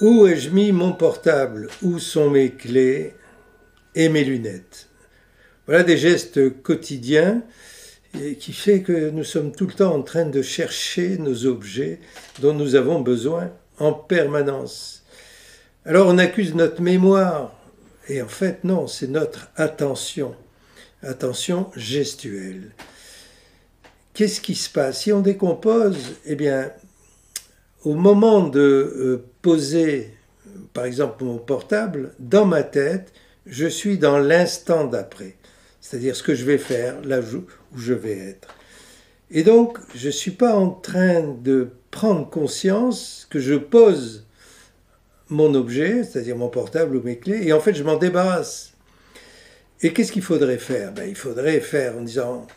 Où ai-je mis mon portable? Où sont mes clés et mes lunettes? Voilà des gestes quotidiens qui fait que nous sommes tout le temps en train de chercher nos objets dont nous avons besoin en permanence. Alors on accuse notre mémoire, et en fait non, c'est notre attention gestuelle. Qu'est-ce qui se passe? Si on décompose, eh bien, au moment de poser, par exemple, mon portable, dans ma tête, je suis dans l'instant d'après. C'est-à-dire ce que je vais faire, là où je vais être. Et donc, je ne suis pas en train de prendre conscience que je pose mon objet, c'est-à-dire mon portable ou mes clés, et en fait, je m'en débarrasse. Et qu'est-ce qu'il faudrait faire? Il faudrait faire en disant,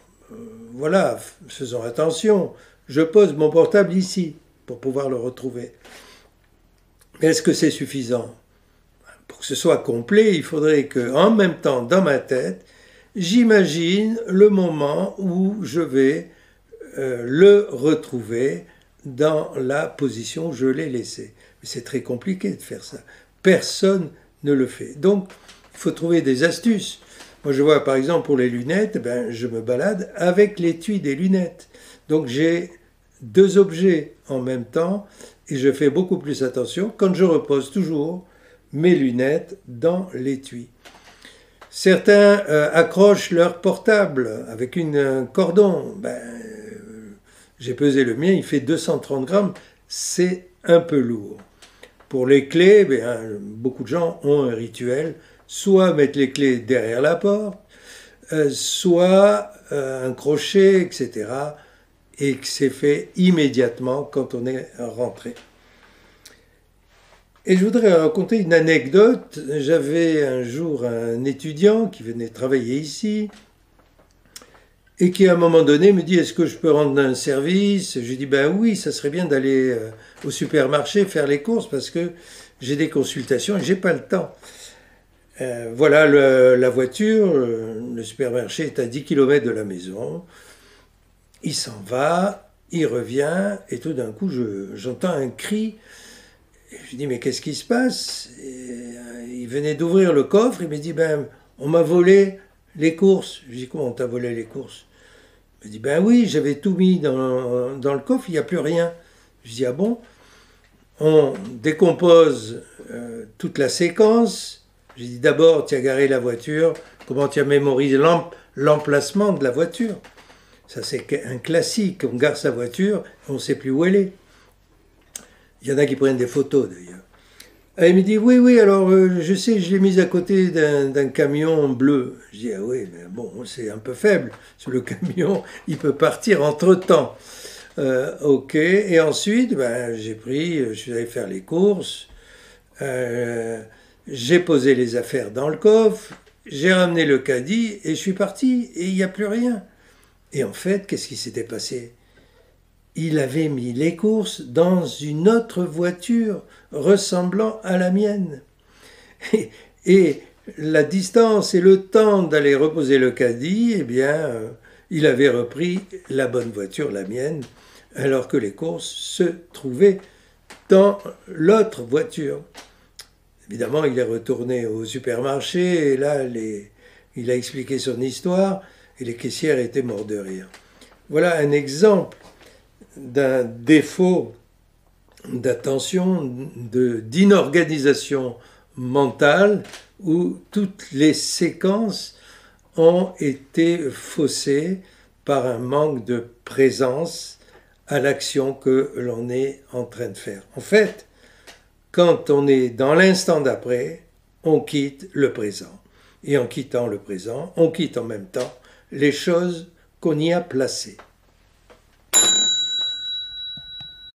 voilà, faisons attention, je pose mon portable ici, pour pouvoir le retrouver. Mais est-ce que c'est suffisant? Pour que ce soit complet, il faudrait que, en même temps, dans ma tête, j'imagine le moment où je vais le retrouver dans la position où je l'ai laissé. Mais c'est très compliqué de faire ça. Personne ne le fait. Donc, il faut trouver des astuces. Moi, je vois, par exemple, pour les lunettes, je me balade avec l'étui des lunettes. Donc, j'ai deux objets en même temps et je fais beaucoup plus attention quand je repose toujours mes lunettes dans l'étui. Certains accrochent leur portable avec un cordon. J'ai pesé le mien, il fait 230 grammes, c'est un peu lourd. Pour les clés, beaucoup de gens ont un rituel, soit mettre les clés derrière la porte, soit un crochet, etc. Et que c'est fait immédiatement quand on est rentré. Et je voudrais raconter une anecdote. J'avais un jour un étudiant qui venait travailler ici et qui à un moment donné me dit: est-ce que je peux rendre un service? Je lui dis: oui, ça serait bien d'aller au supermarché faire les courses parce que j'ai des consultations et j'ai pas le temps. Voilà la voiture, le supermarché est à 10 km de la maison. Il s'en va, il revient, et tout d'un coup, j'entends un cri. Et je lui dis: mais qu'est-ce qui se passe? Il venait d'ouvrir le coffre, il me dit: on m'a volé les courses. Je lui dis: comment on t'a volé les courses? Il me dit: oui, j'avais tout mis dans le coffre, il n'y a plus rien. Je dis: ah bon? On décompose toute la séquence. Je dis: d'abord, tu as garé la voiture, comment tu as mémorisé l'emplacement de la voiture? Ça, c'est un classique. On gare sa voiture, on ne sait plus où elle est. Il y en a qui prennent des photos, d'ailleurs. Et il me dit: oui, alors je sais, je l'ai mise à côté d'un camion bleu. Je dis: ah oui, mais bon, c'est un peu faible. Sur le camion, il peut partir entre-temps. Ok, et ensuite, je suis allé faire les courses. J'ai posé les affaires dans le coffre. J'ai ramené le caddie et je suis parti. Et il n'y a plus rien. Et en fait, qu'est-ce qui s'était passé? Il avait mis les courses dans une autre voiture ressemblant à la mienne. Et la distance et le temps d'aller reposer le caddie, il avait repris la bonne voiture, la mienne, alors que les courses se trouvaient dans l'autre voiture. Évidemment, il est retourné au supermarché et là, il a expliqué son histoire. Et les caissières étaient mortes de rire. Voilà un exemple d'un défaut d'attention, d'inorganisation mentale où toutes les séquences ont été faussées par un manque de présence à l'action que l'on est en train de faire. En fait, quand on est dans l'instant d'après, on quitte le présent. Et en quittant le présent, on quitte en même temps les choses qu'on y a placées.